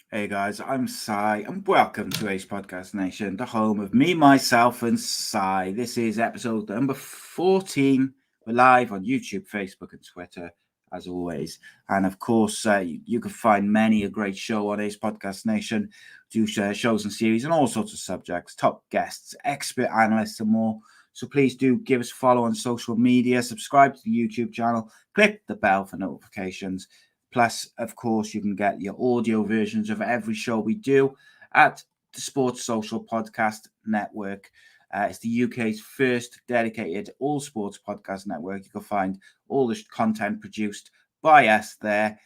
Hey guys, I'm Sai, and welcome to A.C.E Podcast Nation, the home of me, myself, and Sai. This is episode number 14. We're live on YouTube, Facebook, and Twitter, as always. And of course, you can find many a great show on A.C.E Podcast Nation, do shows and series on all sorts of subjects, top guests, expert analysts, and more. So please do give us a follow on social media, subscribe to the YouTube channel, click the bell for notifications. Plus, of course, you can get your audio versions of every show we do at the Sports Social Podcast Network. It's the UK's first dedicated all sports podcast network. You can find all the content produced by us there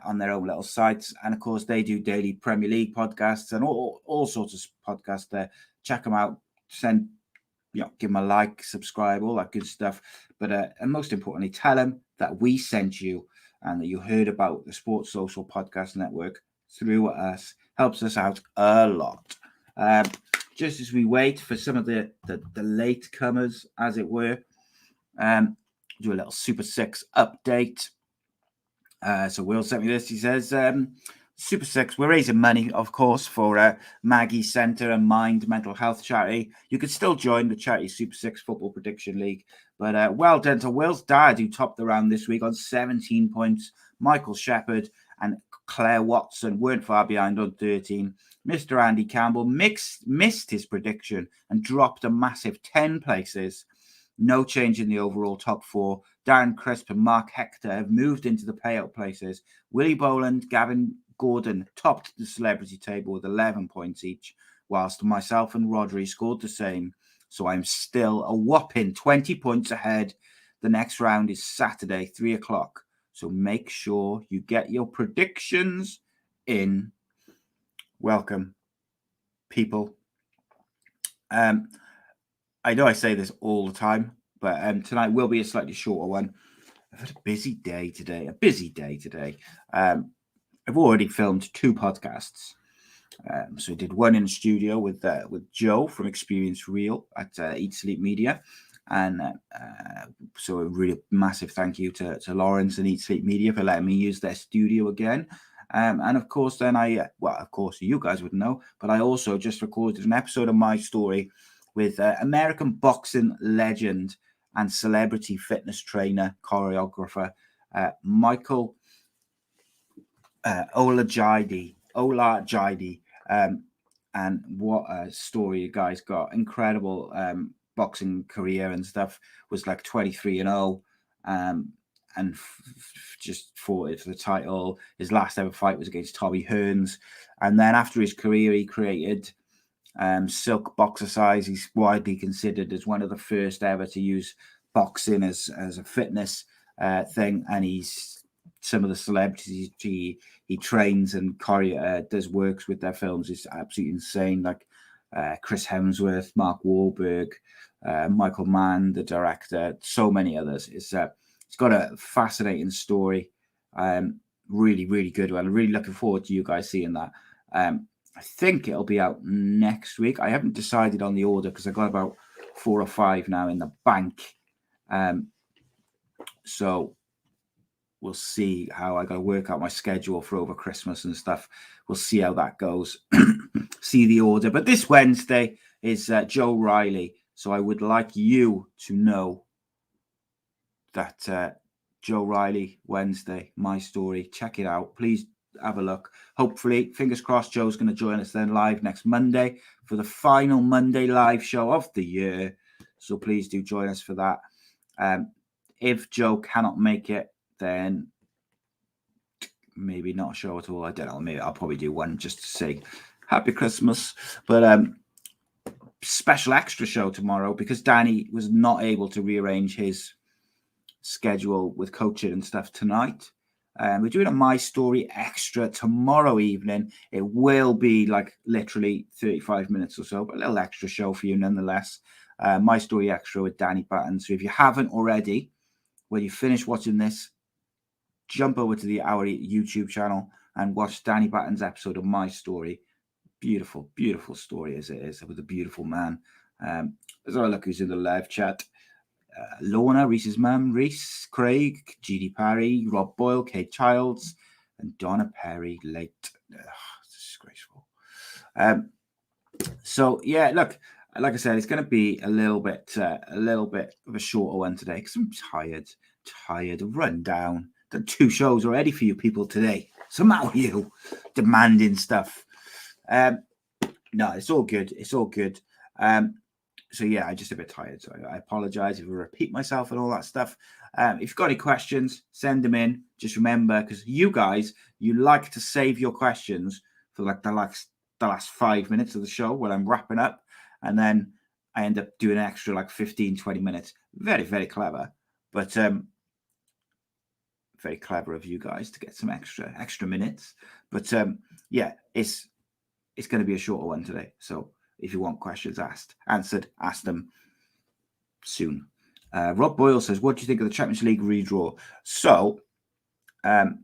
on their own little sites. And of course, they do daily Premier League podcasts and all sorts of podcasts there. Check them out. Give them a like, subscribe, all that good stuff. But and most importantly, tell them that we sent you and that you heard about the Sports Social Podcast Network through us. Helps us out a lot. Just as we wait for some of the late comers, as it were, do a little Super 6 update. So Will sent me this. He says, Super 6, we're raising money, of course, for Maggie Centre and Mind Mental Health Charity. You could still join the Charity Super 6 Football Prediction League. But well done to Will's dad, who topped the round this week on 17 points. Michael Shepherd and Claire Watson weren't far behind on 13. Mr. Andy Campbell missed his prediction and dropped a massive 10 places. No change in the overall top four. Darren Crisp and Mark Hector have moved into the payout places. Willie Boland, Gavin Gordon topped the celebrity table with 11 points each, whilst myself and Rodri scored the same. So I'm still a whopping 20 points ahead. The next round is Saturday, 3 o'clock. So make sure you get your predictions in. Welcome, people. I know I say this all the time, but tonight will be a slightly shorter one. I've had a busy day today. I've already filmed 2 podcasts. So I did one in the studio with Joe from Experience Real at Eat Sleep Media. And so a really massive thank you to Lawrence and Eat Sleep Media for letting me use their studio again. And of course, then of course, you guys would know, but I also just recorded an episode of my story with American boxing legend and celebrity fitness trainer, choreographer, Michael Olajide. And what a story you guys got. Incredible boxing career and stuff. Was like 23-0. And just fought it for the title. His last ever fight was against Tommy Hearns. And then after his career, he created Silk Boxercise. He's widely considered as one of the first ever to use boxing as a fitness thing. And he's some of the celebrities he trains and does works with their films is absolutely insane. Like Chris Hemsworth, Mark Wahlberg, Michael Mann, the director, so many others. It's got a fascinating story. Really, really good one. I'm really looking forward to you guys seeing that. I think it'll be out next week. I haven't decided on the order because I've got about 4 or 5 now in the bank. So we'll see how I got to work out my schedule for over Christmas and stuff. We'll see how that goes. See the order. But this Wednesday is Joe Riley. So I would like you to know that Joe Riley Wednesday, my story. Check it out. Please have a look. Hopefully, fingers crossed, Joe's going to join us then live next Monday for the final Monday live show of the year. So please do join us for that. If Joe cannot make it, then maybe not a show at all. I don't know. Maybe I'll probably do one just to say Happy Christmas. But special extra show tomorrow because Danny was not able to rearrange his schedule with coaching and stuff tonight. We're doing a My Story Extra tomorrow evening. It will be like literally 35 minutes or so, but a little extra show for you nonetheless. My Story Extra with Danny Batten. So if you haven't already, when you finish watching this, jump over to the Our YouTube channel and watch Danny Batten's episode of My Story. Beautiful, beautiful story as it is with a beautiful man. There's a look who's in the live chat. Lorna, Reese's mum, Reese, Craig, GD Parry, Rob Boyle, Kate Childs, and Donna Perry late. So yeah, look, like I said, it's going to be a little bit of a shorter one today because I'm tired, run down. Done 2 shows already for you people today. So now you demanding stuff. No, it's all good. It's all good. So yeah, I'm just a bit tired. So I apologize if I repeat myself and all that stuff. If you've got any questions, send them in. Just remember, because you guys, you like to save your questions for like the last 5 minutes of the show when I'm wrapping up. And then I end up doing an extra like 15, 20 minutes. Very, very clever. But very clever of you guys to get some extra minutes. But yeah, it's going to be a shorter one today. So if you want questions answered, ask them soon. Rob Boyle says, what do you think of the Champions League redraw? So I'm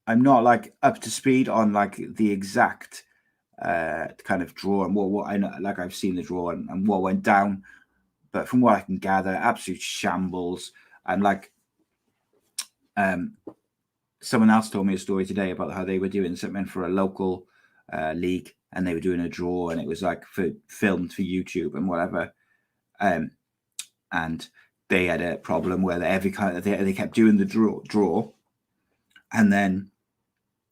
not like up to speed on like the exact kind of draw and what I know, like I've seen the draw and what went down. But from what I can gather, absolute shambles. And like someone else told me a story today about how they were doing something for a local league and they were doing a draw and it was like filmed for YouTube and whatever. And they had a problem where they kept doing the draw and then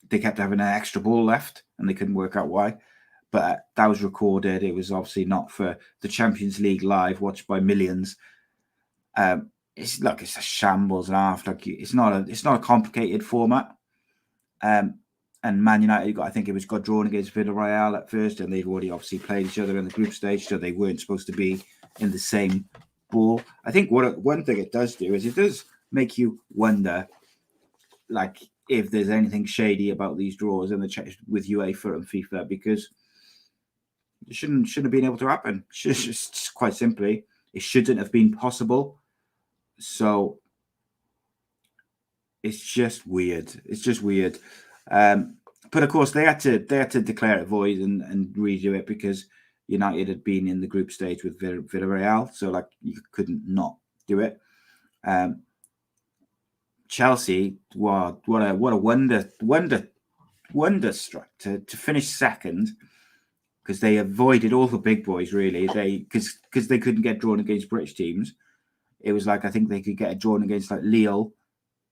they kept having an extra ball left and they couldn't work out why. But that was recorded. It was obviously not for the Champions League live, watched by millions. It's a shambles and a half. Like it's not a complicated format. And Man United I think it got drawn against Villarreal at first, and they've already obviously played each other in the group stage, so they weren't supposed to be in the same ball. I think one thing it does do is it does make you wonder, like if there's anything shady about these draws in with UEFA and FIFA, because it shouldn't have been able to happen. Just quite simply, it shouldn't have been possible. So it's just weird. It's just weird. But of course, they had to declare it void and redo it because United had been in the group stage with Villarreal, so like you couldn't not do it. Chelsea, what a wonder struck to finish second, because they avoided all the big boys really. Because they couldn't get drawn against British teams. It was like I think they could get drawn against like Lille,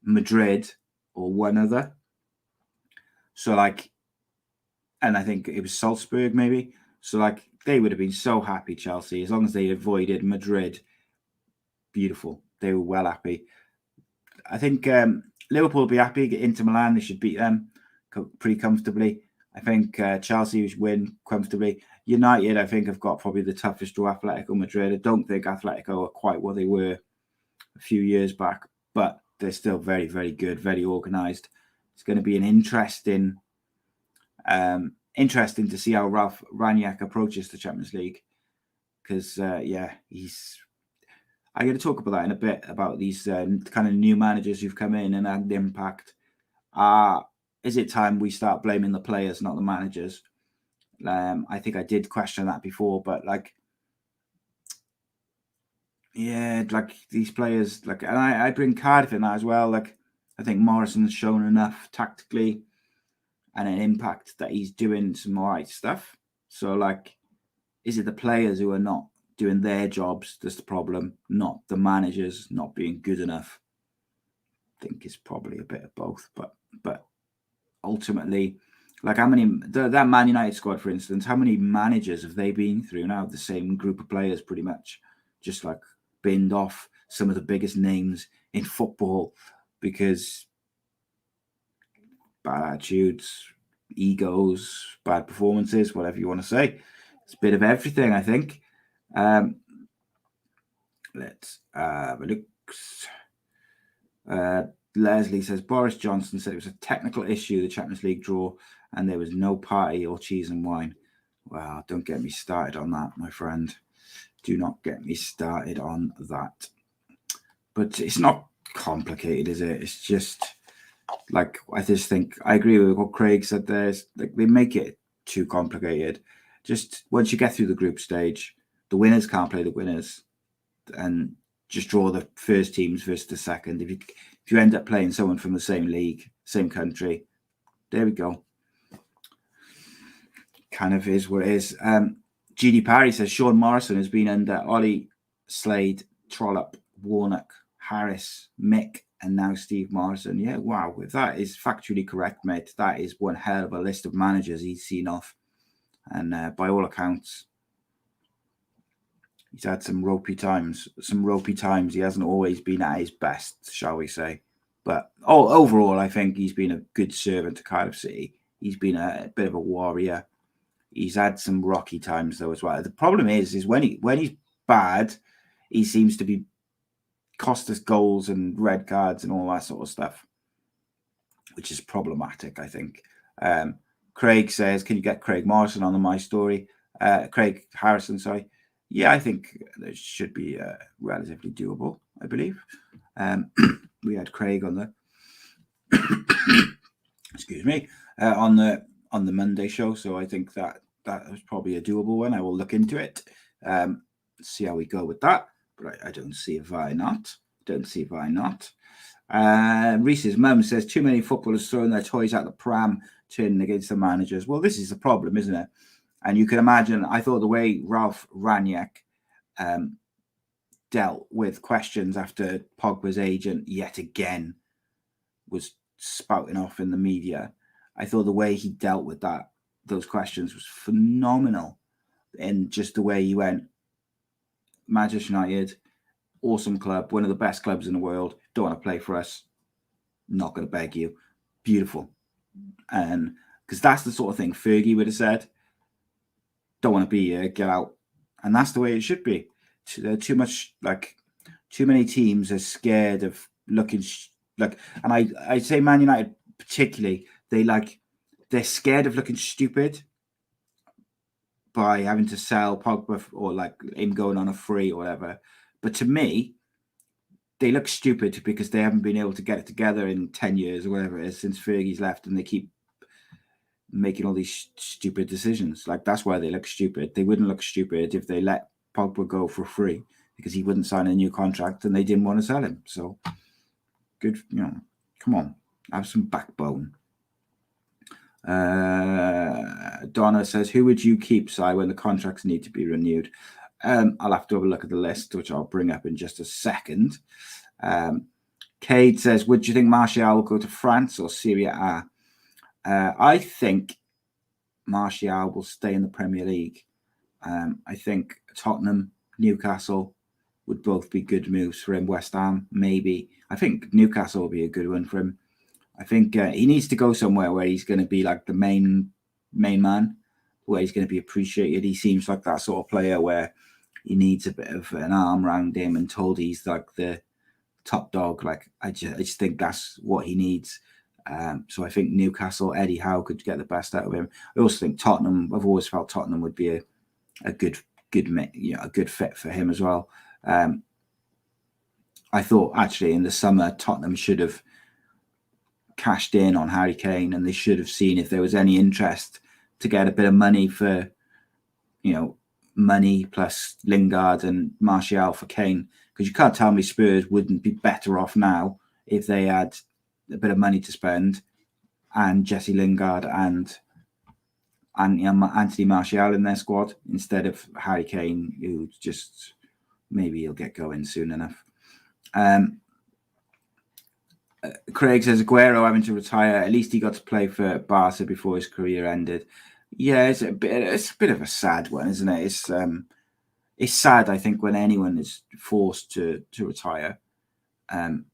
Madrid, or one other. So like, and I think it was Salzburg maybe. So like they would have been so happy, Chelsea, as long as they avoided Madrid. Beautiful. They were well happy. I think Liverpool will be happy. Get Inter Milan, they should beat them pretty comfortably. I think Chelsea should win comfortably. United, I think, have got probably the toughest draw. Atletico Madrid. I don't think Atletico are quite what they were a few years back, but they're still very, very good, very organised. It's going to be an interesting to see how Ralph Rangnick approaches the Champions League, because he's. I'm going to talk about that in a bit, about these kind of new managers who've come in and had an impact. Is it time we start blaming the players, not the managers? I think I did question that before, but like, yeah, like these players, like, and I bring Cardiff in that as well. Like, I think Morrison's shown enough tactically and an impact that he's doing some all right stuff. So, like, is it the players who are not doing their jobs that's the problem, not the managers not being good enough? I think it's probably a bit of both, but ultimately, like how many that Man United squad, for instance, how many managers have they been through now? The same group of players, pretty much, just like binned off some of the biggest names in football because bad attitudes, egos, bad performances, whatever you want to say. It's a bit of everything, I think. Let's have a look. Leslie says, Boris Johnson said it was a technical issue, the Champions League draw, and there was no party or cheese and wine. Well, don't get me started on that, my friend. Do not get me started on that. But it's not complicated, is it? It's just like, I just think I agree with what Craig said there. Like, they make it too complicated. Just once you get through the group stage, the winners can't play the winners, and just draw the first teams versus the second. If you end up playing someone from the same league, same country, there we go. kind of is what it is. GD Parry says Sean Morrison has been under Ollie, Slade, Trollope, Warnock, Harris, Mick, and now Steve Morrison. Yeah, wow. If that is factually correct, mate, that is one hell of a list of managers he's seen off. And by all accounts, he's had some ropey times. He hasn't always been at his best, shall we say. But overall, I think he's been a good servant to Cardiff City. He's been a bit of a warrior. He's had some rocky times, though, as well. The problem is when he's bad, he seems to be cost us goals and red cards and all that sort of stuff, which is problematic, I think. Craig says, can you get Craig Morrison on the My Story? Craig Harrison, sorry. Yeah, I think that should be relatively doable, I believe. We had Craig on the excuse me, on the Monday show, so I think that was probably a doable one. I will look into it, see how we go with that, but I don't see why not. Reese's mum says too many footballers throwing their toys out the pram, turning against the managers. Well, this is the problem, isn't it? And you can imagine, I thought the way Ralph Raniak dealt with questions after Pogba's agent yet again was spouting off in the media, I thought the way he dealt with those questions was phenomenal. And just the way he went, Manchester United, awesome club, one of the best clubs in the world, don't want to play for us, not going to beg you. Beautiful. And because that's the sort of thing Fergie would have said, don't want to be here, get out. And that's the way it should be. Too many teams are scared of looking and I say Man United particularly, they're scared of looking stupid by having to sell Pogba or him going on a free or whatever. But to me, they look stupid because they haven't been able to get it together in 10 years or whatever it is since Fergie's left, and they keep making all these stupid decisions. That's why they look stupid. They wouldn't look stupid if they let Pogba go for free because he wouldn't sign a new contract and they didn't want to sell him. So good, come on, have some backbone. Donna says, who would you keep, Si, when the contracts need to be renewed? I'll have to have a look at the list, which I'll bring up in just a second. Cade says, would you think Martial will go to France or Serie A? I think Martial will stay in the Premier League. I think Tottenham, Newcastle would both be good moves for him. West Ham, maybe. I think Newcastle will be a good one for him. I think he needs to go somewhere where he's going to be the main man, where he's going to be appreciated. He seems like that sort of player where he needs a bit of an arm around him and told he's the top dog. I just think that's what he needs. So I think Newcastle, Eddie Howe could get the best out of him. I also think Tottenham. I've always felt Tottenham would be a good fit for him as well. I thought actually in the summer Tottenham should have cashed in on Harry Kane, and they should have seen if there was any interest to get a bit of money for, money plus Lingard and Martial for Kane, because you can't tell me Spurs wouldn't be better off now if they had a bit of money to spend and Jesse Lingard and Anthony Martial in their squad instead of Harry Kane, who just maybe he'll get going soon enough. Craig says Aguero having to retire. At least he got to play for Barca before his career ended. Yeah, it's a bit of a sad one, isn't it? It's sad, I think, when anyone is forced to retire. And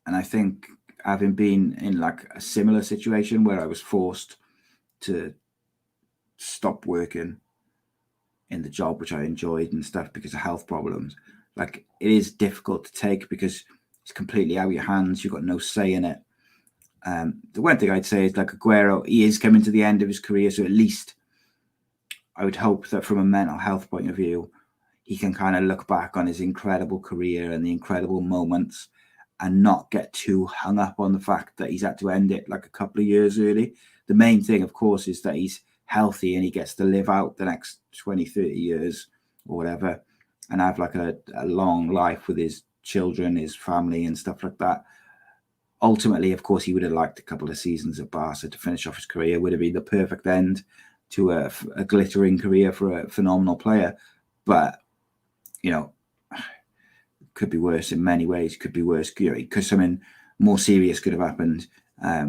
I think having been in a similar situation where I was forced to stop working in the job which I enjoyed and stuff because of health problems, it is difficult to take because it's completely out of your hands. You've got no say in it. The one thing I'd say is Aguero, he is coming to the end of his career, so at least I would hope that from a mental health point of view, he can kind of look back on his incredible career and the incredible moments and not get too hung up on the fact that he's had to end it a couple of years early. The main thing, of course, is that he's healthy and he gets to live out the next 20, 30 years or whatever and have a long life with his children, his family and stuff like that. ultimately, of course, he would have liked a couple of seasons at Barca to finish off his career. Would have been the perfect end to a glittering career for a phenomenal player. But, could be worse in many ways. Could be worse because something more serious could have happened.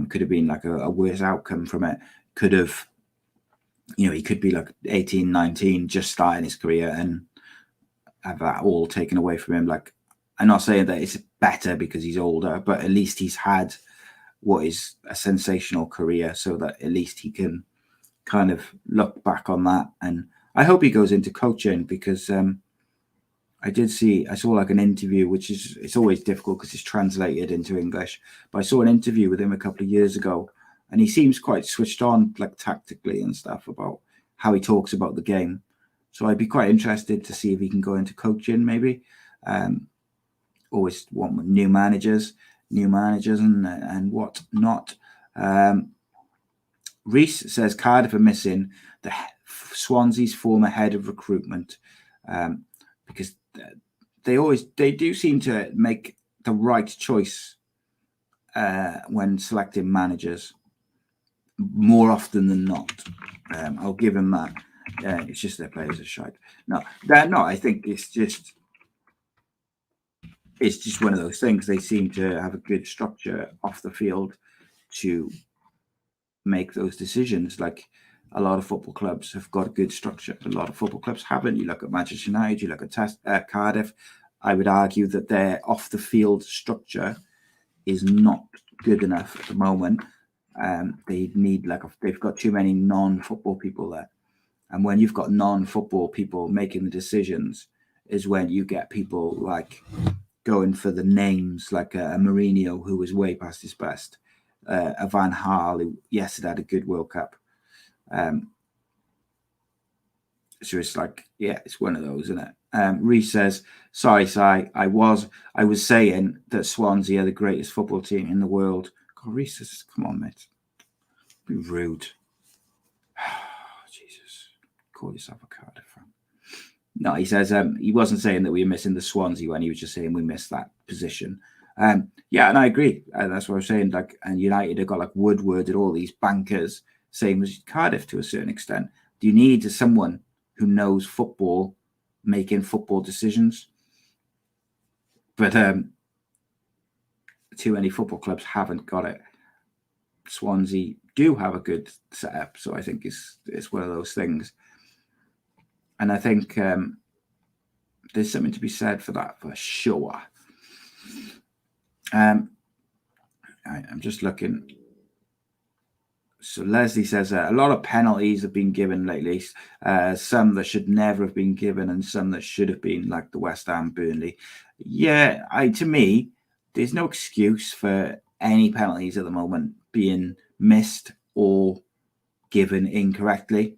Could have been like a worse outcome from it. Could have, he could be like 18, 19, just starting his career and have that all taken away from him. Like, I'm not saying that it's better because he's older, but at least he's had what is a sensational career, so that at least he can kind of look back on that. And I hope he goes into coaching, because I saw like an interview, which it's always difficult because it's translated into English, but I saw an interview with him a couple of years ago, and he seems quite switched on, like tactically and stuff, about how he talks about the game. So I'd be quite interested to see if he can go into coaching, maybe. Always want new managers and what not. Reese says Cardiff are missing Swansea's former head of recruitment, because they do seem to make the right choice when selecting managers more often than not. I'll give him that. It's just their players are shite. No, they're not. I think it's just one of those things. They seem to have a good structure off the field to make those decisions. Like, a lot of football clubs have got a good structure. A lot of football clubs haven't. You look at Manchester United, you look at Cardiff. I would argue that their off-the-field structure is not good enough at the moment. They need they've got too many non-football people there. And when you've got non-football people making the decisions is when you get people like going for the names, like a Mourinho, who was way past his best, a Van Gaal, who yesterday had a good World Cup. So it's like, yeah, it's one of those, isn't it? Reece says, sorry, Si, I was saying that Swansea are the greatest football team in the world. God, Reece says, come on, mate. Be rude. Jesus. Call yourself a Cardiff fan. No, he says he wasn't saying that we were missing the Swansea one. He was just saying we missed that position. Yeah, and I agree. That's what I was saying. Like, and United have got like Woodward and all these bankers, same as Cardiff to a certain extent. Do you need someone who knows football making football decisions? But too many football clubs haven't got it. Swansea do have a good setup, so I think it's one of those things. And I think there's something to be said for that, for sure. I'm just looking. So Leslie says a lot of penalties have been given lately, some that should never have been given and some that should have been, like the West Ham Burnley. Yeah, to me, there's no excuse for any penalties at the moment being missed or given incorrectly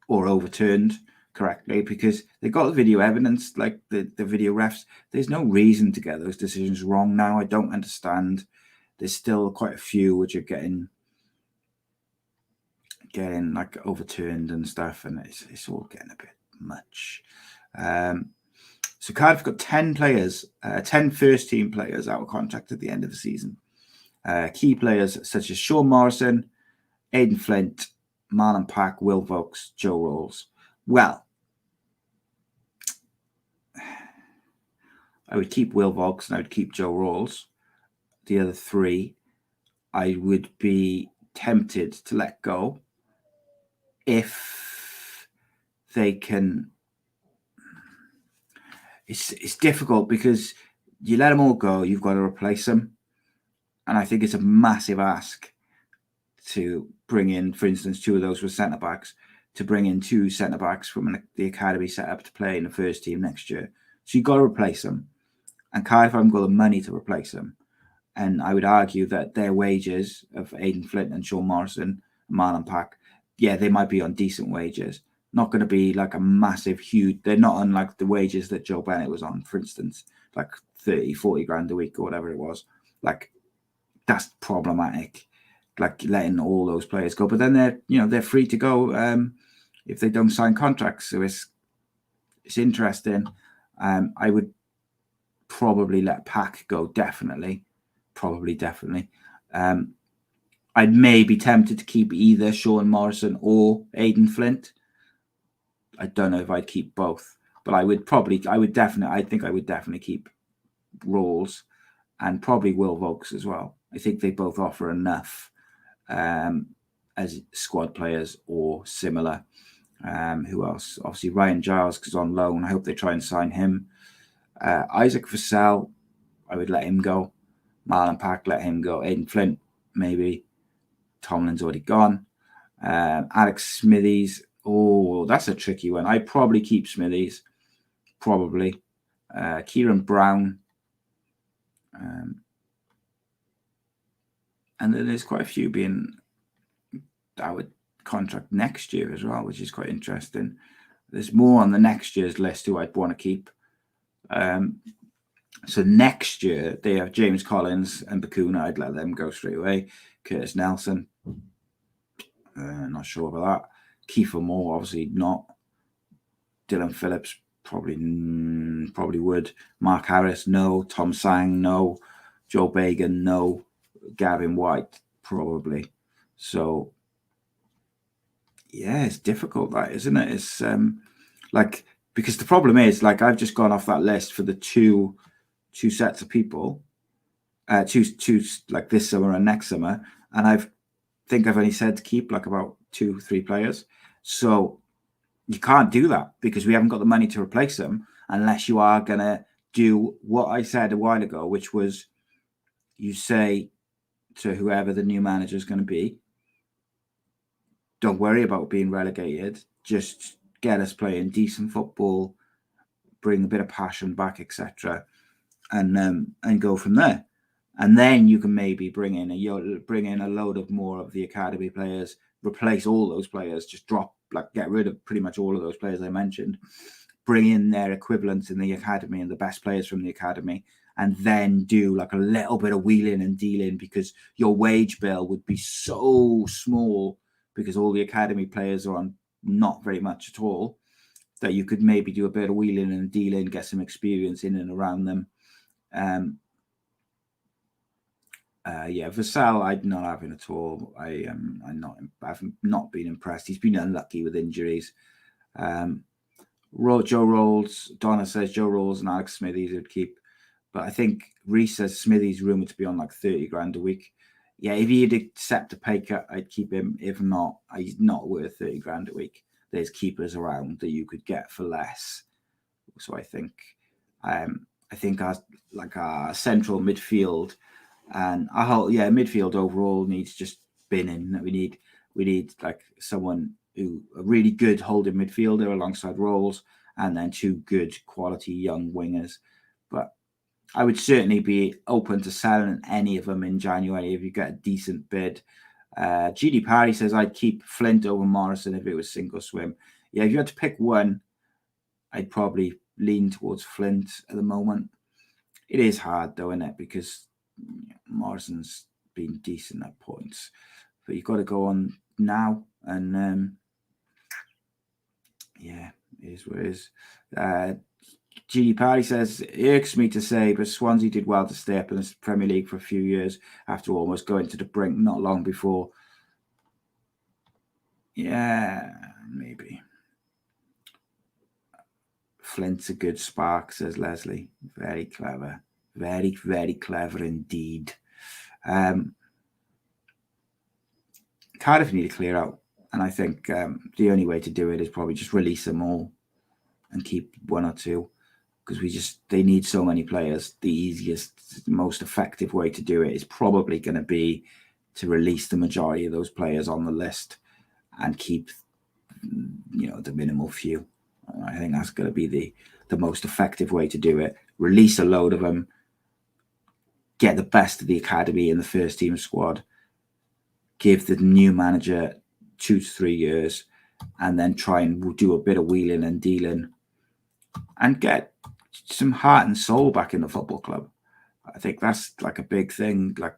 or overturned correctly, because they got the video evidence, like the video refs. There's no reason to get those decisions wrong now. I don't understand. There's still quite a few which are getting like overturned and stuff, and it's all getting a bit much. So Cardiff got 10 players, 10 first team players out of contract at the end of the season. Key players such as Sean Morrison, Aidan Flint, Marlon Pack, Will Vokes, Joe Rolls. Well, I would keep Will Vokes and I would keep Joe Rolls. The other three, I would be tempted to let go if they can. It's difficult because you let them all go, you've got to replace them. And I think it's a massive ask to bring in, for instance, two of those were centre-backs, to bring in two centre-backs from the academy setup to play in the first team next year. So you've got to replace them. And Cardiff haven't got the money to replace them. And I would argue that their wages of Aidan Flint and Sean Morrison and Marlon Pack, yeah, they might be on decent wages. Not going to be like a massive, huge... They're not on like the wages that Joe Bennett was on, for instance, like 30, 40 grand a week or whatever it was. Like, that's problematic, like letting all those players go. But then they're free to go if they don't sign contracts. So it's interesting. I would probably let Pack go, definitely, probably, definitely. I'd maybe tempted to keep either Sean Morrison or Aidan Flint. I don't know if I'd keep both, but I think I would definitely keep Rawls and probably Will Vokes as well. I think they both offer enough as squad players or similar. Who else? Obviously, Ryan Giles, because on loan. I hope they try and sign him. Isaac Vassell, I would let him go. Marlon Pack, let him go. Aidan Flint, maybe. Tomlin's already gone. Alex Smithies. Oh, that's a tricky one. I'd probably keep Smithies. Probably. Kieran Brown. And then there's quite a few being our contract next year as well, which is quite interesting. There's more on the next year's list who I'd want to keep. So next year, they have James Collins and Bakuna. I'd let them go straight away. Curtis Nelson. Not sure about that. Kiefer Moore, obviously not. Dylan Phillips, probably would. Mark Harris, no. Tom Sang, no. Joe Bagan, no. Gavin White, probably. So, yeah, it's difficult, that, isn't it? It's because the problem is, I've just gone off that list for the two sets of people, two like this summer and next summer, and I've only said to keep about 2-3 players. So you can't do that because we haven't got the money to replace them unless you are going to do what I said a while ago, which was you say to whoever the new manager is going to be, don't worry about being relegated. Just get us playing decent football, bring a bit of passion back, etc., and go from there. And then you can maybe bring in a load of more of the academy players, replace all those players, just get rid of pretty much all of those players I mentioned, bring in their equivalents in the academy and the best players from the academy, and then do a little bit of wheeling and dealing, because your wage bill would be so small because all the academy players are on not very much at all, that you could maybe do a bit of wheeling and dealing, get some experience in and around them. Vassell, I'd not have him at all. I've not been impressed. He's been unlucky with injuries. Joe Rolls, Donna says Joe Rolls and Alex Smithies would keep. But I think Reese says Smithies rumored to be on 30 grand a week. Yeah, if he'd accept a pay cut, I'd keep him. If not, he's not worth 30 grand a week. There's keepers around that you could get for less. So I think our central midfield and our whole midfield overall needs just binning. We need someone who a really good holding midfielder alongside Rolls, and then 2 good quality young wingers. But I would certainly be open to selling any of them in January if you get a decent bid. GD Parry says I'd keep Flint over Morrison if it was single swim. Yeah, if you had to pick one, I'd probably lean towards Flint at the moment. It is hard though, isn't it? Because Morrison's been decent at points, but you've got to go on now, and it is what it is. GD Parry says, it irks me to say, but Swansea did well to stay up in the Premier League for a few years after almost going to the brink not long before. Yeah, maybe. Flint's a good spark, says Leslie. Very clever. Very, very clever indeed. Cardiff need to clear out. And I think the only way to do it is probably just release them all and keep 1 or 2. Because they need so many players. The easiest, most effective way to do it is probably going to be to release the majority of those players on the list and keep, the minimal few. I think that's going to be the most effective way to do it. Release a load of them, get the best of the academy in the first team squad, give the new manager 2 to 3 years, and then try and do a bit of wheeling and dealing and get some heart and soul back in the football club. I think that's a big thing. I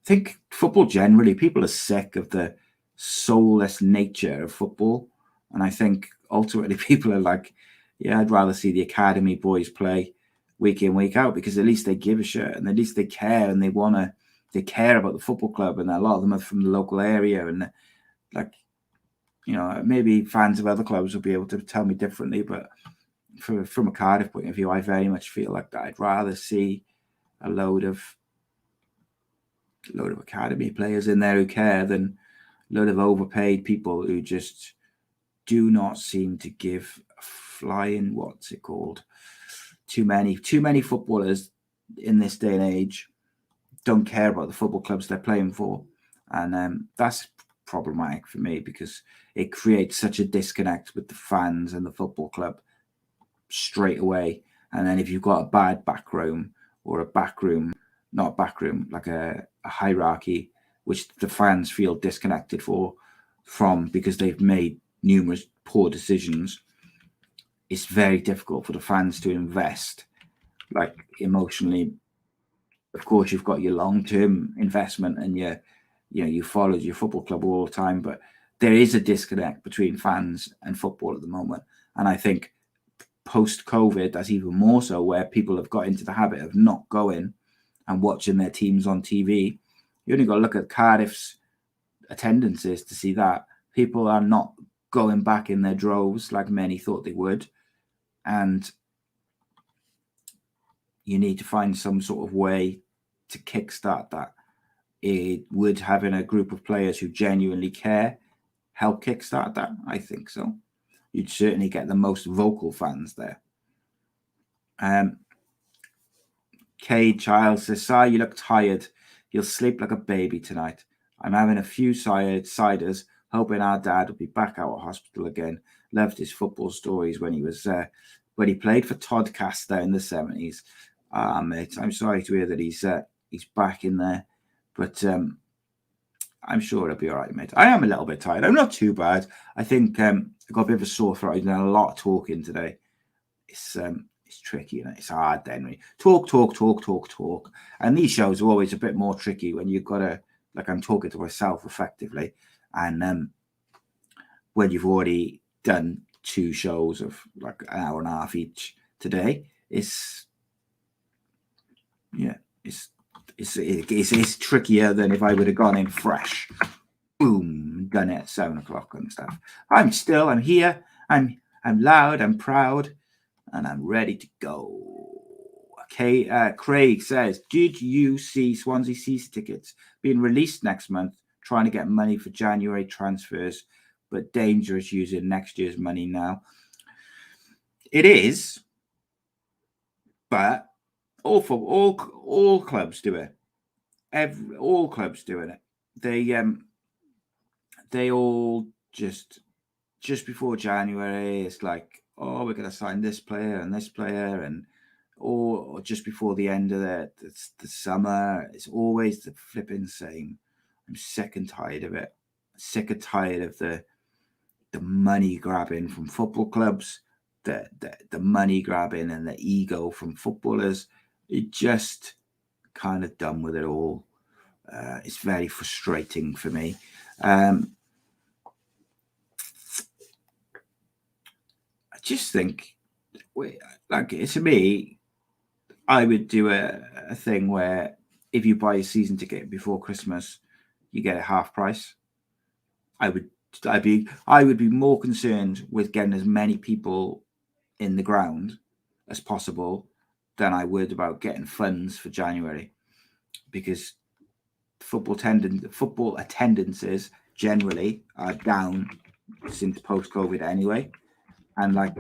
think football generally, people are sick of the soulless nature of football. And I think ultimately people are I'd rather see the academy boys play week in, week out, because at least they give a shit and at least they care and they care about the football club, and a lot of them are from the local area. And like, maybe fans of other clubs will be able to tell me differently, but from a Cardiff point of view, I very much feel like that I'd rather see a load of academy players in there who care than a load of overpaid people who just do not seem to give a flying, what's it called? Too many footballers in this day and age don't care about the football clubs they're playing for. And that's problematic for me, because it creates such a disconnect with the fans and the football club straight away. And then if you've got a bad backroom or not backroom, like a hierarchy, which the fans feel disconnected from because they've made numerous poor decisions, it's very difficult for the fans to invest, like, emotionally. Of course, you've got your long-term investment and you followed your football club all the time, but there is a disconnect between fans and football at the moment. And I think post-COVID, that's even more so, where people have got into the habit of not going and watching their teams on TV. You only got to look at Cardiff's attendances to see that people are not going back in their droves like many thought they would. And you need to find some sort of way to kickstart that. It would, having a group of players who genuinely care, help kickstart that? I think so. You'd certainly get the most vocal fans there. Cade Child says, "Si, you look tired. You'll sleep like a baby tonight. I'm having a few ciders, hoping our dad will be back out of hospital again. Loved his football stories when he played for Todcaster in the 70s. Mate, I'm sorry to hear that he's back in there, but I'm sure it'll be all right, mate. I am a little bit tired. I'm not too bad. I think I got a bit of a sore throat. I've done a lot of talking today. It's tricky, and it's hard then. Talk. And these shows are always a bit more tricky when you've got to, like, I'm talking to myself effectively. And when you've already done 2 shows of like an hour and a half each today, it's trickier than if I would have gone in fresh, boom, done it at 7 o'clock and stuff. I'm here, I'm loud, I'm proud, and I'm ready to go. Okay, Craig says, did you see Swansea season tickets being released next month, trying to get money for January transfers, but dangerous using next year's money now? It is, but all clubs do it. All clubs doing it. They all just before January, it's like, oh, we're going to sign this player and this player, and or just before the end of the summer, it's always the flipping same. I'm sick and tired of it. Sick and tired of the money grabbing from football clubs, the money grabbing and the ego from footballers. It just kind of done with it all. It's very frustrating for me. I just think, like, to me, I would do a thing where if you buy a season ticket before Christmas, you get it half price. I would be more concerned with getting as many people in the ground as possible than I would about getting funds for January, because football attendances generally are down since post-COVID anyway. And like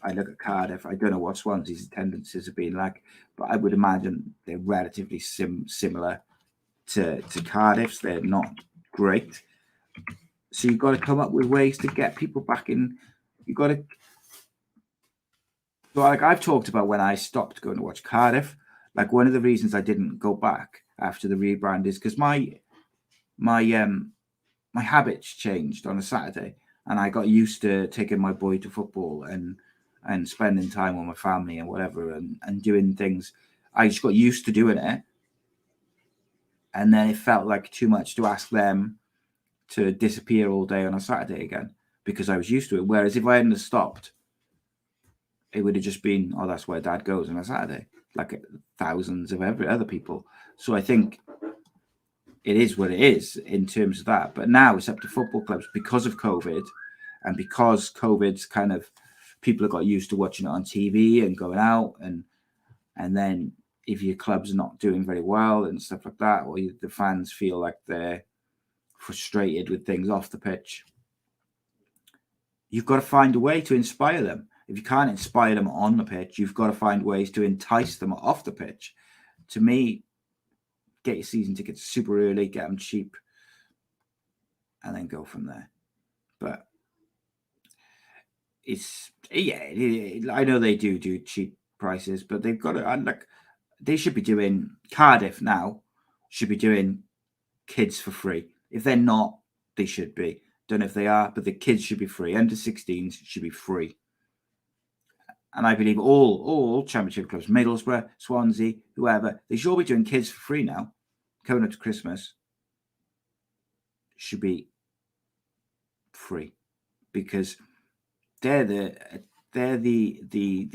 I look at Cardiff, I don't know what Swansea's attendances have been like, but I would imagine they're relatively similar to Cardiff's. They're not great. So you've got to come up with ways to get people back in. You've got to. So, like, I've talked about when I stopped going to watch Cardiff, like, one of the reasons I didn't go back after the rebrand is because my habits changed on a Saturday, and I got used to taking my boy to football and spending time with my family and whatever, and doing things. I just got used to doing it, and then it felt like too much to ask them to disappear all day on a Saturday again, because I was used to it. Whereas if I hadn't stopped, it would have just been, oh, that's where Dad goes on a Saturday, like thousands of every other people. So I think it is what it is in terms of that. But now it's up to football clubs because of COVID, and because COVID's kind of, people have got used to watching it on TV and going out, and then if your club's not doing very well and stuff like that, or the fans feel like they're frustrated with things off the pitch, you've got to find a way to inspire them. If you can't inspire them on the pitch, you've got to find ways to entice them off the pitch. To me, get your season tickets super early, get them cheap, and then go from there. But it's, I know they do cheap prices, but they've got to, like, they should be doing, Cardiff now should be doing kids for free. If they're not, they should be. Don't know if they are, but the kids should be free. Under 16s should be free. And I believe all championship clubs, Middlesbrough, Swansea, whoever, they should all be doing kids for free now. Coming up to Christmas, should be free, because they're the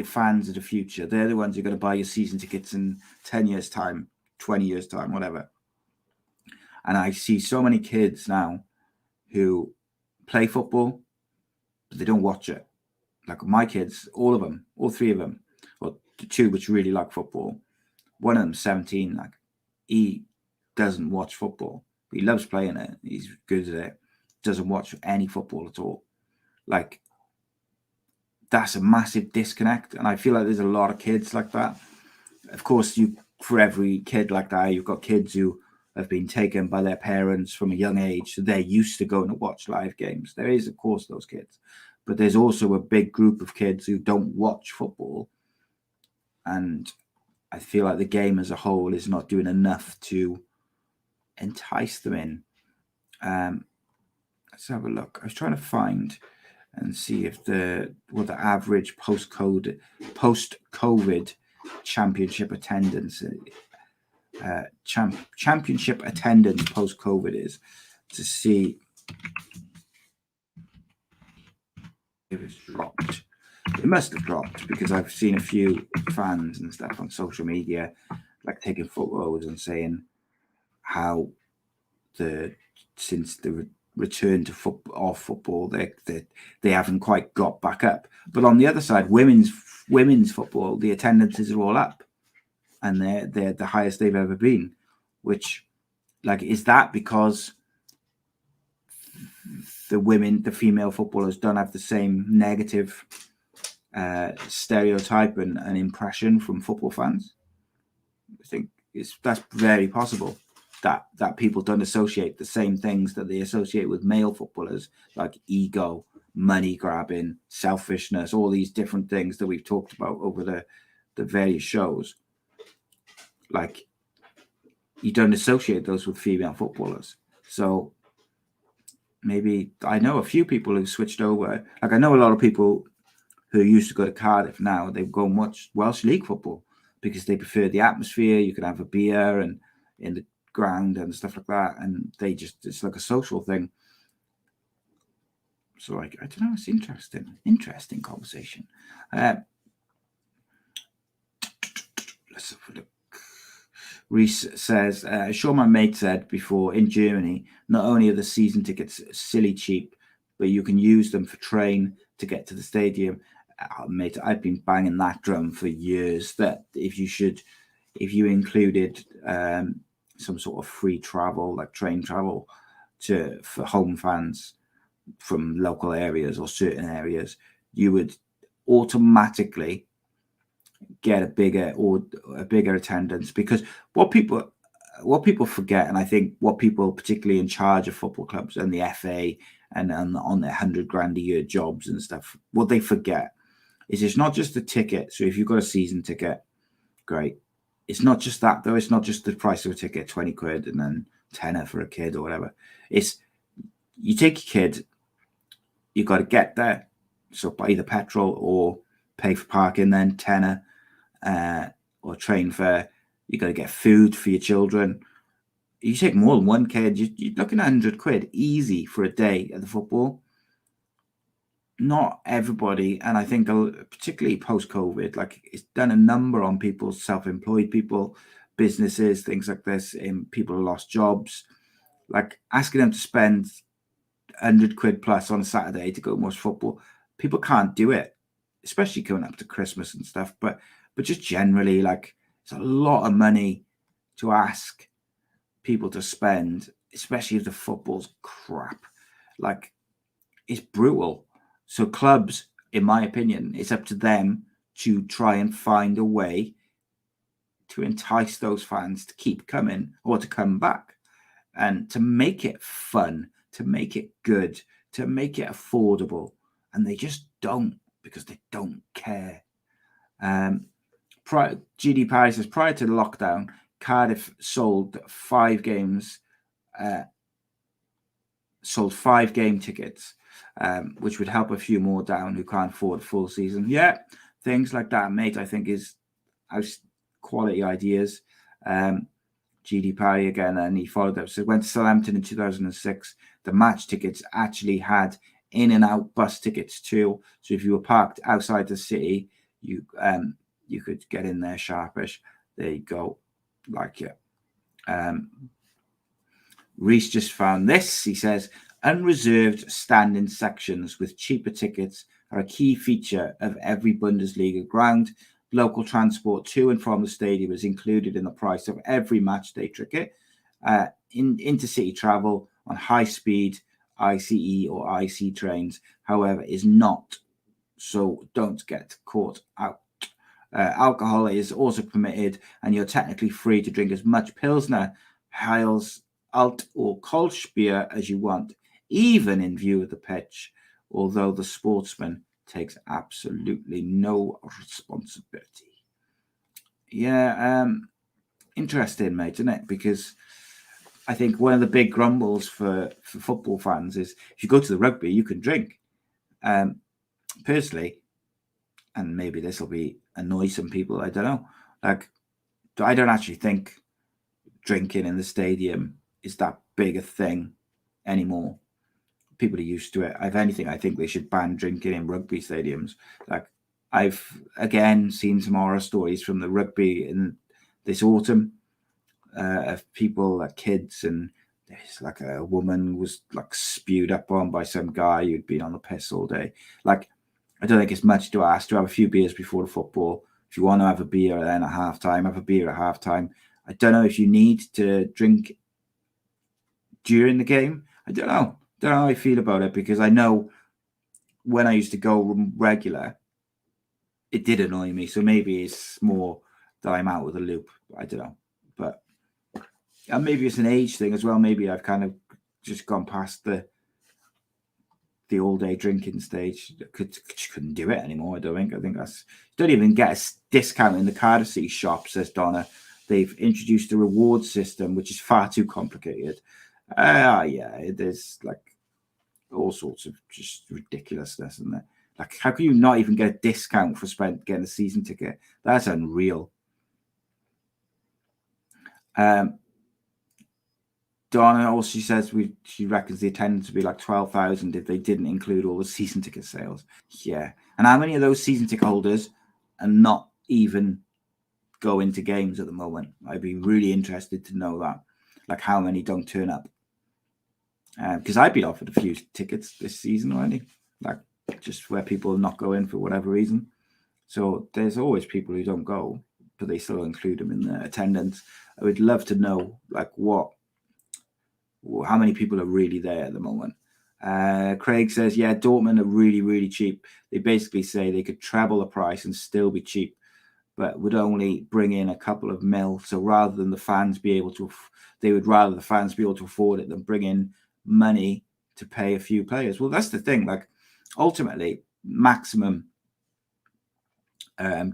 fans of the future. They're the ones who are going to buy your season tickets in 10 years' time, 20 years' time, whatever. And I see so many kids now who play football, but they don't watch it. Like my kids, all of them, all three of them, well, the two which really like football. One of them, 17, like, he doesn't watch football. He loves playing it. He's good at it. Doesn't watch any football at all. Like, that's a massive disconnect. And I feel like there's a lot of kids like that. Of course, for every kid like that, you've got kids who have been taken by their parents from a young age, so they're used to going to watch live games. There is, of course, those kids. But there's also a big group of kids who don't watch football. And I feel like the game as a whole is not doing enough to entice them in. Let's have a look. I was trying to find and see if what the average post-COVID championship attendance championship attendance post-COVID is, to see if it's dropped. It must have dropped, because I've seen a few fans and stuff on social media, like, taking photos and saying how since the return to football, they haven't quite got back up. But on the other side, women's football, the attendances are all up, and they're the highest they've ever been. Which, like, is that because the female footballers don't have the same negative stereotype and impression from football fans? I think that's very possible, that people don't associate the same things that they associate with male footballers, like ego, money grabbing, selfishness, all these different things that we've talked about over the various shows. Like, you don't associate those with female footballers. So maybe, I know a few people who've switched over. Like, I know a lot of people who used to go to Cardiff, now they've gone watch Welsh League football because they prefer the atmosphere. You can have a beer and in the ground and stuff like that, and it's like a social thing. So, like, I don't know, it's interesting conversation. Let's have a look. Reese says, sure, my mate said before, in Germany, not only are the season tickets silly cheap, but you can use them for train to get to the stadium. Mate, I've been banging that drum for years, that if you included some sort of free travel, like train travel for home fans from local areas or certain areas, you would automatically get a bigger attendance. Because what people forget, and I think what people particularly in charge of football clubs and the FA and on their $100,000 a year jobs and stuff, what they forget is it's not just the ticket. So if you've got a season ticket, great. It's not just that, though. It's not just the price of a ticket, 20 quid and then tenner for a kid or whatever. It's, you take your kid, you've got to get there, so buy either petrol or pay for parking, then tenner or train fare. You've got to get food for your children. You take more than one kid, you're looking at 100 quid easy for a day at the football. not everybody, and I think particularly post-COVID, like it's done a number on people, self-employed people, businesses, things like this, and people who lost jobs. Like asking them to spend 100 quid plus on a Saturday to go watch football, people can't do it, especially coming up to Christmas and stuff. But just generally, like it's a lot of money to ask people to spend, especially if the football's crap. Like it's brutal. So clubs, in my opinion, it's up to them to try and find a way to entice those fans to keep coming or to come back, and to make it fun, to make it good, to make it affordable. And they just don't, because they don't care. GD Paris says, prior to the lockdown, Cardiff sold 5 games, sold 5 game tickets, which would help a few more down who can't afford a full season. Yeah, things like that, mate, I think is quality ideas. GD Parry again, and he followed up. So went to Southampton in 2006. The match tickets actually had in and out bus tickets too. So if you were parked outside the city, you could get in there sharpish. There you go, like it. Reese just found this. He says, unreserved standing sections with cheaper tickets are a key feature of every Bundesliga ground. Local transport to and from the stadium is included in the price of every match day ticket. Intercity travel on high-speed ICE or IC trains, however, is not. So don't get caught out. Alcohol is also permitted, and you're technically free to drink as much Pilsner, Heils, Alt, or Kolsch beer as you want, even in view of the pitch, although the sportsman takes absolutely no responsibility. Yeah, interesting, mate, isn't it? Because I think one of the big grumbles for football fans is if you go to the rugby, you can drink. Personally, and maybe this will annoy some people, I don't know. Like, I don't actually think drinking in the stadium is that big a thing anymore. People are used to it. If anything, I think they should ban drinking in rugby stadiums. Like, I've again seen some horror stories from the rugby in this autumn of people, like kids, and there's like a woman was like spewed up on by some guy who'd been on the piss all day. Like, I don't think it's much to ask to have a few beers before the football. If you want to have a beer then at halftime, have a beer at halftime. I don't know if you need to drink during the game. I don't know. Don't know how I feel about it, because I know when I used to go regular, it did annoy me. So maybe it's more that I'm out of the loop. I don't know. But maybe it's an age thing as well. Maybe I've kind of just gone past the all-day drinking stage. Couldn't do it anymore, I don't think. I think that's... Don't even get a discount in the Cardiff City shop, says Donna. They've introduced a reward system, which is far too complicated. Yeah, there's like all sorts of just ridiculousness, isn't there? Like, how can you not even get a discount for getting a season ticket? That's unreal. Donna also says she reckons the attendance would be like 12,000 if they didn't include all the season ticket sales. Yeah. And how many of those season ticket holders are not even going to games at the moment? I'd be really interested to know that. Like, how many don't turn up? Because I've been offered a few tickets this season already, like just where people are not going for whatever reason. So there's always people who don't go, but they still include them in the attendance. I would love to know, like, how many people are really there at the moment. Craig says, yeah, Dortmund are really, really cheap. They basically say they could treble the price and still be cheap, but would only bring in a couple of mil. So rather than the fans be able to, they would rather the fans be able to afford it than bring in money to pay a few players. Well, that's the thing. Like, ultimately, maximum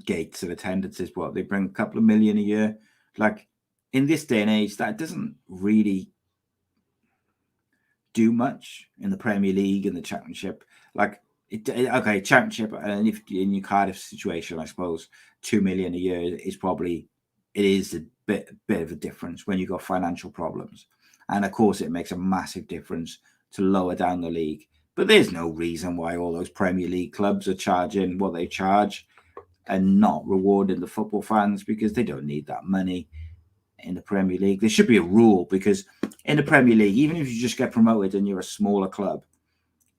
gates of attendance is what they bring, a couple of million a year. Like, in this day and age, that doesn't really do much in the Premier League and the Championship. Like, okay, Championship, and if in your Cardiff situation, I suppose 2 million a year is probably, it is a bit of a difference when you've got financial problems. And of course, it makes a massive difference to lower down the league But there's no reason why all those Premier League clubs are charging what they charge and not rewarding the football fans, because they don't need that money in the Premier League. There should be a rule, because in the Premier League, even if you just get promoted and you're a smaller club,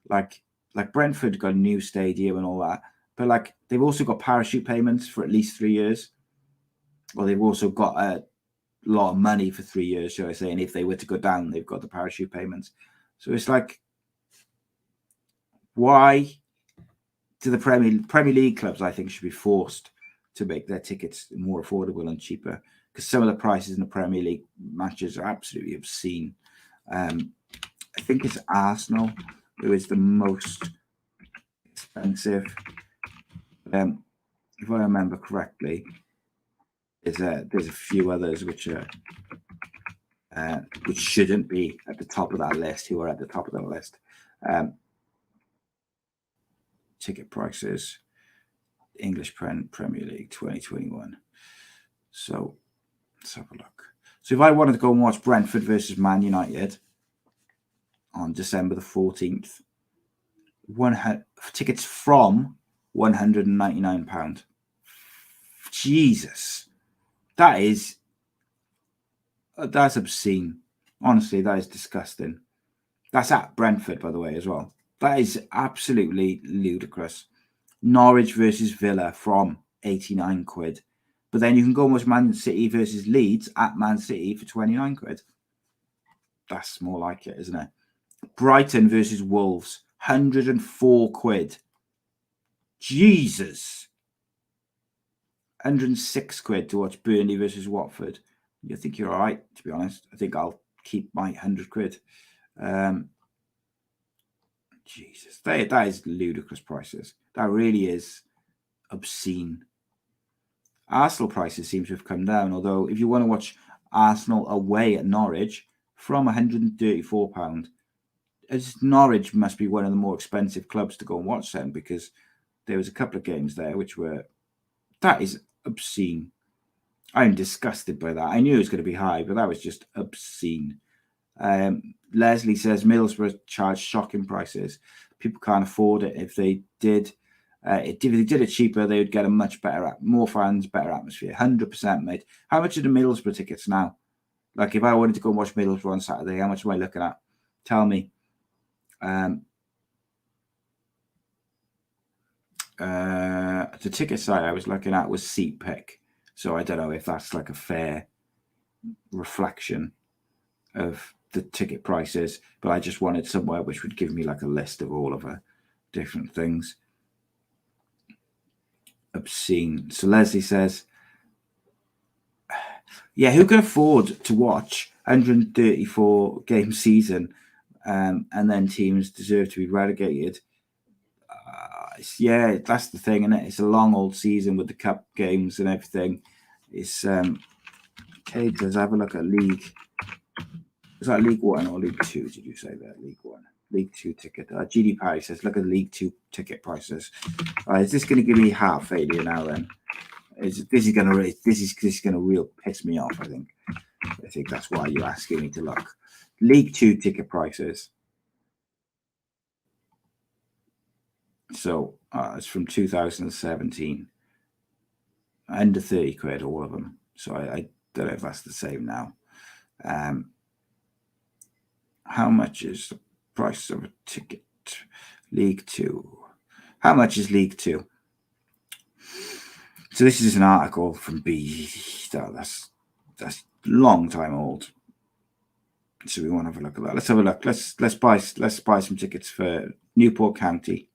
like Brentford got a new stadium and all that, but like they've also got parachute payments for at least 3 years. Well, they've also got a lot of money for 3 years, shall I say, and if they were to go down, they've got the parachute payments. So it's like, why do the Premier League clubs, I think, should be forced to make their tickets more affordable and cheaper, because some of the prices in the Premier League matches are absolutely obscene. I think it's Arsenal who is the most expensive. If I remember correctly, there's a few others which shouldn't be at the top of that list, who are at the top of that list. Ticket prices, English Premier League 2021. So let's have a look. So if I wanted to go and watch Brentford versus Man United on December the 14th, tickets from £199. Jesus, that's obscene. Honestly, that is disgusting. That's at Brentford, by the way, as well. That is absolutely ludicrous. Norwich versus Villa from 89 quid. But then you can go and watch Man City versus Leeds at Man City for 29 quid. That's more like it, isn't it? Brighton versus Wolves, 104 quid. Jesus. 106 quid to watch Burnley versus Watford. You think you're all right, to be honest. I think I'll keep my 100 quid. Jesus, that is ludicrous prices. That really is obscene. Arsenal prices seem to have come down, although if you want to watch Arsenal away at Norwich from £134, Norwich must be one of the more expensive clubs to go and watch them, because there was a couple of games there which were, that is obscene. I'm disgusted by that. I knew it was going to be high, but that was just obscene. Leslie says Middlesbrough charge shocking prices. People can't afford it. If they did, if they did it cheaper, they would get a much better, more fans, better atmosphere. 100%, mate. How much are the Middlesbrough tickets now? Like, if I wanted to go and watch Middlesbrough on Saturday, how much am I looking at? Tell me. The ticket site I was looking at was SeatPick, so I don't know if that's like a fair reflection of the ticket prices, but I just wanted somewhere which would give me like a list of all of the different things. Obscene. So Leslie says, yeah, who can afford to watch 134 game season and then teams deserve to be relegated? Yeah, that's the thing, isn't it? It's a long old season with the cup games and everything. It's Kate says, have a look at League. Is that League 1 or League 2? Did you say that? League 1. League 2 ticket. GD Parry says, look at League 2 ticket prices. Is this going to give me heart failure now then? This is going to real piss me off, I think. I think that's why you're asking me to look. League 2 ticket prices. So it's from 2017. Under 30 quid, all of them. So I don't know if that's the same now. How much is the price of a ticket? League 2. How much is League 2? So this is an article from B. That's a long time old. So we want to have a look at that. Let's have a look. Let's buy some tickets for Newport County.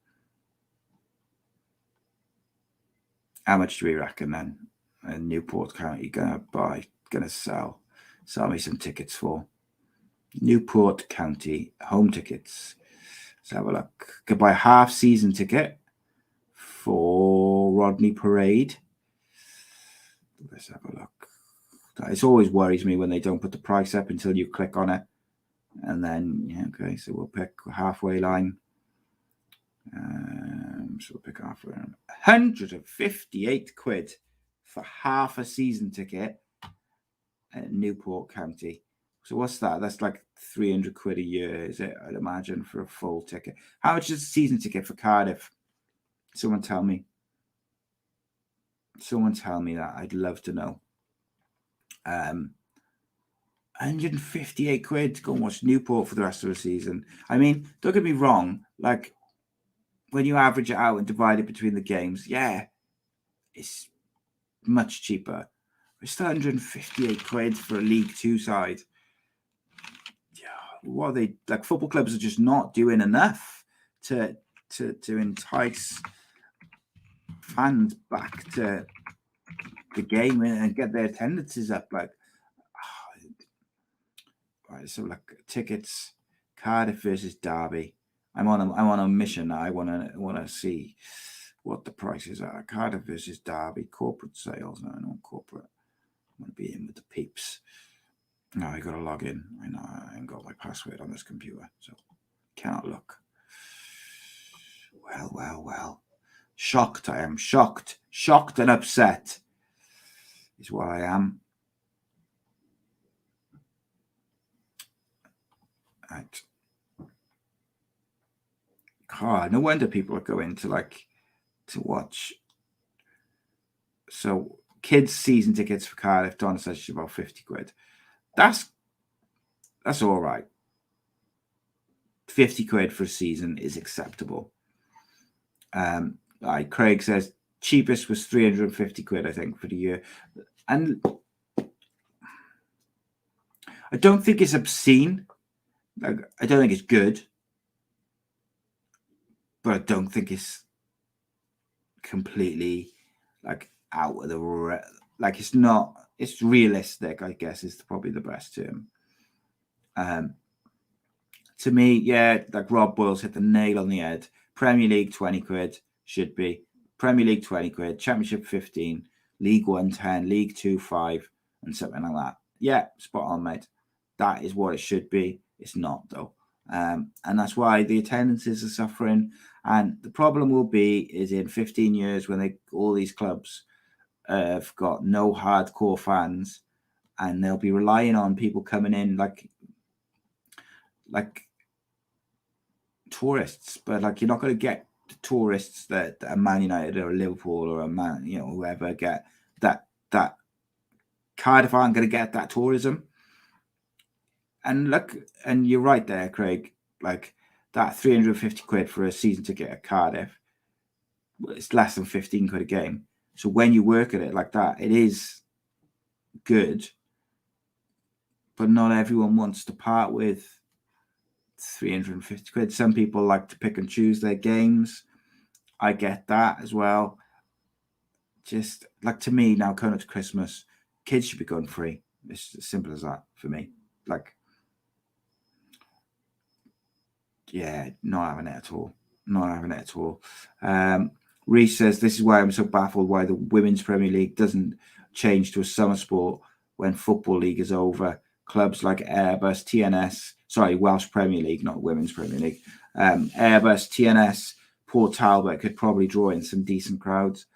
How much do we reckon then? Newport County gonna sell me some tickets for Newport County home tickets. Let's have a look. Could buy a half season ticket for Rodney Parade. Let's have a look. It always worries me when they don't put the price up until you click on it, and then okay. So we'll pick halfway line. So we'll pick halfway line. 158 quid for half a season ticket at Newport County. So what's that? That's like 300 quid a year, is it? I'd imagine, for a full ticket. How much is a season ticket for Cardiff? Someone tell me. Someone tell me that. I'd love to know. 158 quid to go and watch Newport for the rest of the season. I mean, don't get me wrong. Like, when you average it out and divide it between the games, yeah, it's much cheaper. It's still 158 quid for a League Two side. Yeah, what are they like? Football clubs are just not doing enough to entice fans back to the game and get their attendances up. Like, right, so like tickets, Cardiff versus Derby. I'm on a mission now. I want to see what the prices are. Cardiff versus Derby, corporate sales. No, not corporate. I'm gonna be in with the peeps. No, I gotta log in. I know I ain't got my password on this computer, so cannot look. Well. Shocked, I am. Shocked and upset is what I am. Right. God, no wonder people are going to watch. So kids' season tickets for Cardiff, Don says it's about 50 quid. That's all right. 50 quid for a season is acceptable. Craig says cheapest was 350 quid, I think, for the year. And I don't think it's obscene. Like, I don't think it's good. But I don't think it's completely like out of the like it's not. It's realistic, I guess, is probably the best term. To me, yeah, like Rob Boyle's hit the nail on the head. Premier League 20 quid should be. Premier League 20 quid, Championship 15, League 1 10, League 2 5, and something like that. Yeah, spot on, mate. That is what it should be. It's not, though. And that's why the attendances are suffering. And the problem will be is in 15 years when all these clubs have got no hardcore fans, and they'll be relying on people coming in like tourists, but like you're not going to get the tourists that a Man United or a Liverpool or a Man, whoever get that Cardiff aren't going to get that tourism. And look, and you're right there, Craig. Like that 350 quid for a season ticket at Cardiff, it's less than 15 quid a game. So when you work at it like that, it is good, but not everyone wants to part with 350 quid. Some people like to pick and choose their games. I get that as well. Just like, to me now, coming up to Christmas, kids should be going free. It's as simple as that for me. Like, yeah, not having it at all. Reese says, this is why I'm so baffled why the Women's Premier League doesn't change to a summer sport when Football League is over. Clubs like Airbus, TNS, Welsh Premier League, not Women's Premier League. Airbus, TNS, Port Talbot could probably draw in some decent crowds.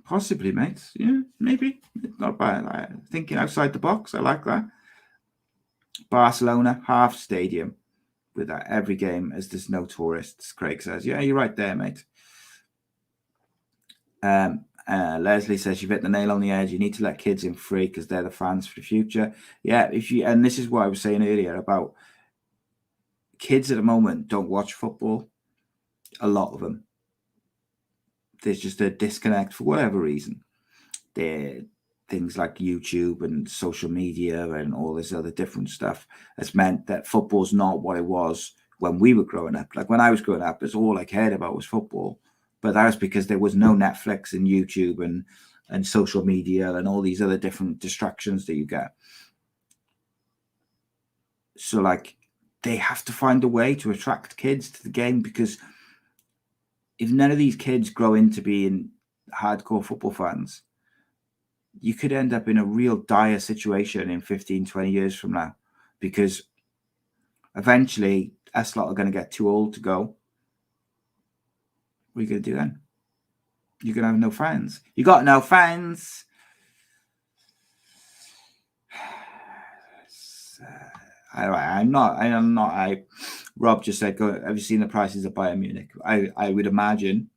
Possibly, mate. Yeah, maybe. Not bad. Thinking outside the box. I like that. Barcelona, half stadium with that every game as there's no tourists, Craig says. Yeah, you're right there, mate. Leslie says you've hit the nail on the head. You need to let kids in free because they're the fans for the future. Yeah, and this is what I was saying earlier about kids at the moment don't watch football. A lot of them. There's just a disconnect for whatever reason. They're things like YouTube and social media and all this other different stuff has meant that football's not what it was when we were growing up. Like when I was growing up, it's all I cared about was football. But that was because there was no Netflix and YouTube and social media and all these other different distractions that you get. So like they have to find a way to attract kids to the game, because if none of these kids grow into being hardcore football fans, you could end up in a real dire situation in 15, 20 years from now, because eventually us lot are going to get too old to go. What are you going to do then? You're going to have no fans. You got no fans. I'm not. Rob just said, have you seen the prices of Bayern Munich? I would imagine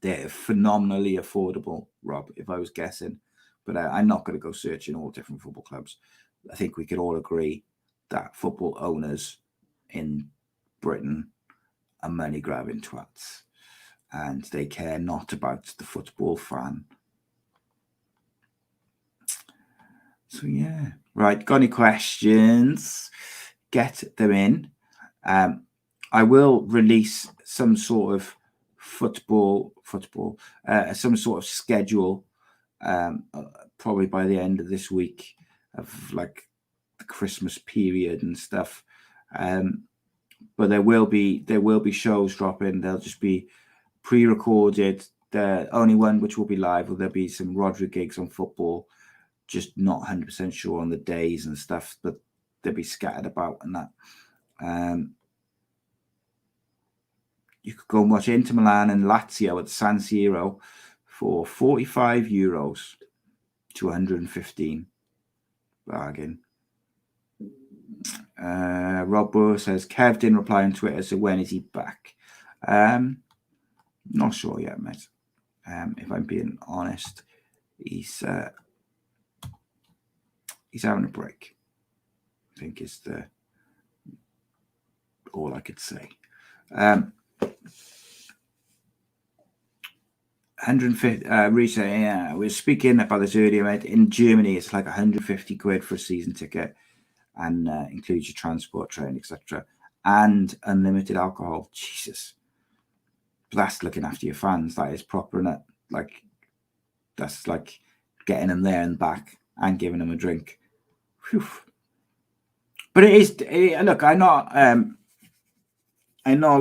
they're phenomenally affordable, Rob, if I was guessing. But I'm not going to go searching all different football clubs. I think we could all agree that football owners in Britain are money-grabbing twats. And they care not about the football fan. So, yeah. Right, got any questions? Get them in. I will release some sort of some sort of schedule, probably by the end of this week, of like the Christmas period and stuff. But there will be shows dropping. They'll just be pre-recorded. The only one which will be live, or there'll be some Rodri gigs on football. Just not 100% sure on the days and stuff, but they'll be scattered about and that. You could go and watch Inter Milan and Lazio at San Siro for €45 to 115. Bargain. Rob Burr says, Kev didn't reply on Twitter, so when is he back? Not sure yet, mate. If I'm being honest, he's having a break. I think is all I could say. 150. Recently, yeah, we were speaking about this earlier, mate. In Germany, it's like 150 quid for a season ticket, and includes your transport, train, etc., and unlimited alcohol. Jesus. That's looking after your fans. That is proper, innit? Like, that's like getting them there and back and giving them a drink. Whew. But it is. Look, I'm not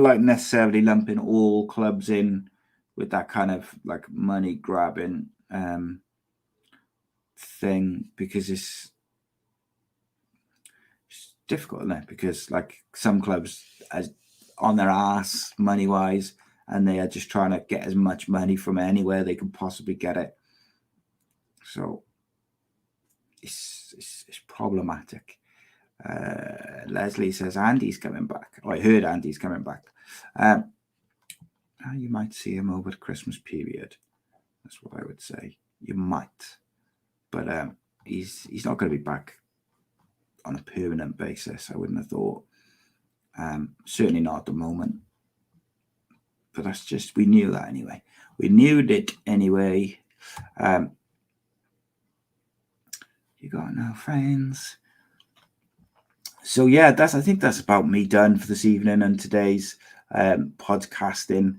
like necessarily lumping all clubs in with that kind of like money grabbing thing, because it's difficult, isn't it? Because like some clubs are on their ass money wise, and they are just trying to get as much money from anywhere they can possibly get it. So it's problematic. Leslie says Andy's coming back. I heard Andy's coming back. You might see him over the Christmas period. That's what I would say. You might, but he's not going to be back on a permanent basis. I wouldn't have thought. Certainly not at the moment. But that's just, we knew that anyway. We knew it anyway. You got no friends. So yeah, I think that's about me done for this evening and today's podcasting.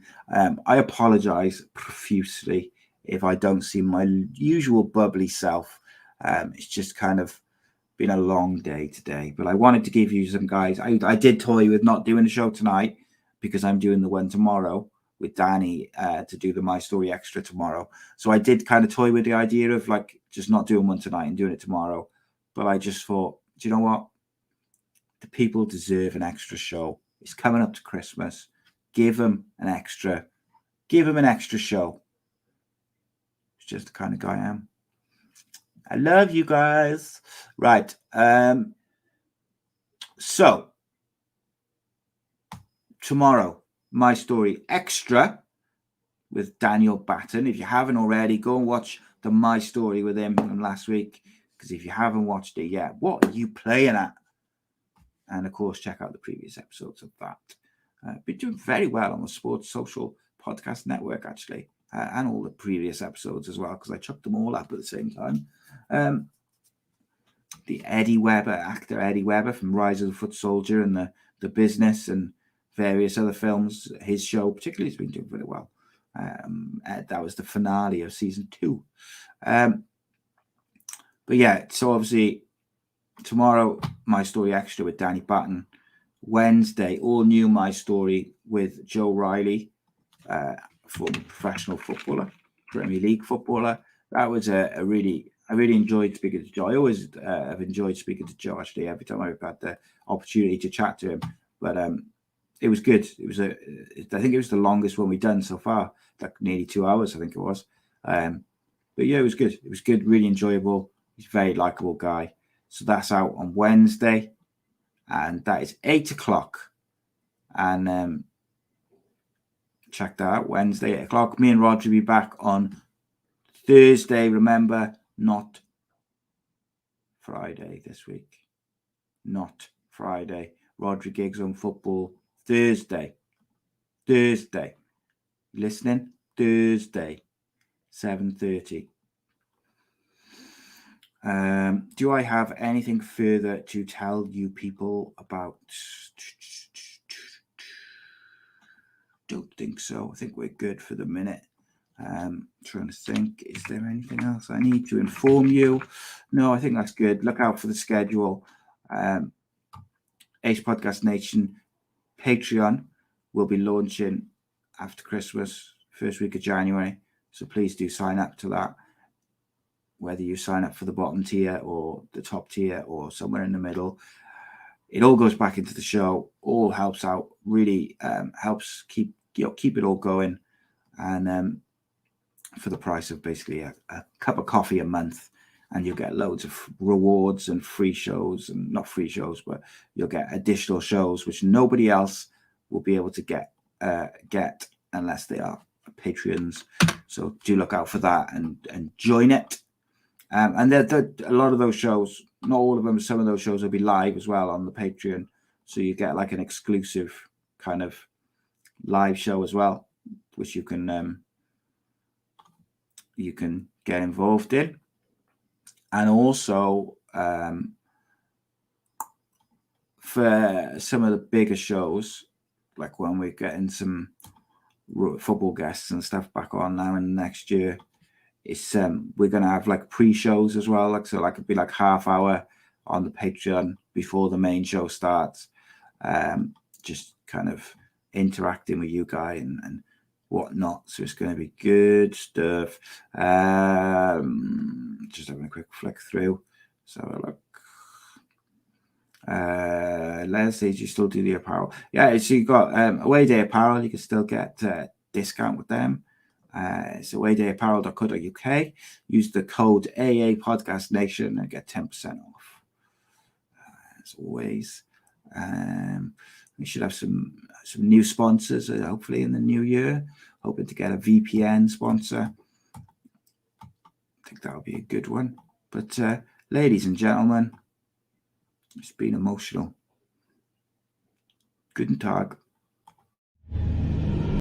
I apologize profusely if I don't seem my usual bubbly self. It's just kind of been a long day today, but I wanted to give you some guys. I did toy with not doing the show tonight because I'm doing the one tomorrow with Danny to do the My Story Extra tomorrow. So I did kind of toy with the idea of like just not doing one tonight and doing it tomorrow. But I just thought, do you know what? The people deserve an extra show. It's coming up to Christmas. Give them an extra show. It's just the kind of guy I am. I love you guys. Right. So tomorrow, My Story Extra with Daniel Batten. If you haven't already, go and watch the My Story with him from last week. Because if you haven't watched it yet, what are you playing at? And of course, check out the previous episodes of that. Been doing very well on the Sports Social Podcast Network, actually, and all the previous episodes as well, because I chucked them all up at the same time. The actor Eddie Webber from Rise of the Foot Soldier and the Business and various other films. His show particularly has been doing very well. That was the finale of season 2. But yeah, so obviously tomorrow, My Story Extra with Danny Batten. Wednesday, all new My Story with Joe Riley, former professional footballer, Premier League footballer. That was I really enjoyed speaking to Joe. I always have enjoyed speaking to Joe, actually, every time I've had the opportunity to chat to him. But it was good. I think it was the longest one we've done so far, like nearly 2 hours, I think it was. But yeah, it was good. It was good, really enjoyable. He's a very likable guy. So that's out on Wednesday. and that is 8 o'clock. And check that out, Wednesday, 8 o'clock. Me and Rod will be back on Thursday. Remember, not Friday this week. Not Friday. Rodri gigs on football Thursday. Listening? Thursday, 7:30. Do I have anything further to tell you people about? Don't think so. I think we're good for the minute. Trying to think, is there anything else I need to inform you? No, I think that's good. Look out for the schedule. A.C.E Podcast Nation Patreon will be launching after Christmas, first week of January. So please do sign up to that. Whether you sign up for the bottom tier or the top tier or somewhere in the middle, it all goes back into the show. All helps out. Really helps keep it all going. And for the price of basically a cup of coffee a month, and you'll get loads of rewards and free shows, and not free shows, but you'll get additional shows which nobody else will be able to get unless they are Patreons. So do look out for that and join it. And a lot of those shows, not all of them, some of those shows will be live as well on the Patreon. So you get like an exclusive kind of live show as well, which you can get involved in. And also for some of the bigger shows, like when we're getting some football guests and stuff back on now in the next year, it's we're gonna have like pre-shows as well, like so it'd be like half hour on the Patreon before the main show starts, just kind of interacting with you guys and whatnot. So it's going to be good stuff. Just having a quick flick through. So look, let's see, do you still do the apparel? Yeah, so you got Away Day Apparel. You can still get discount with them. It's awaydayapparel.co.uk. Use the code A.C.E Podcast Nation and get 10% off. As always, we should have some new sponsors hopefully in the new year. Hoping to get a VPN sponsor. I think that'll be a good one. But ladies and gentlemen, it's been emotional. Guten Tag.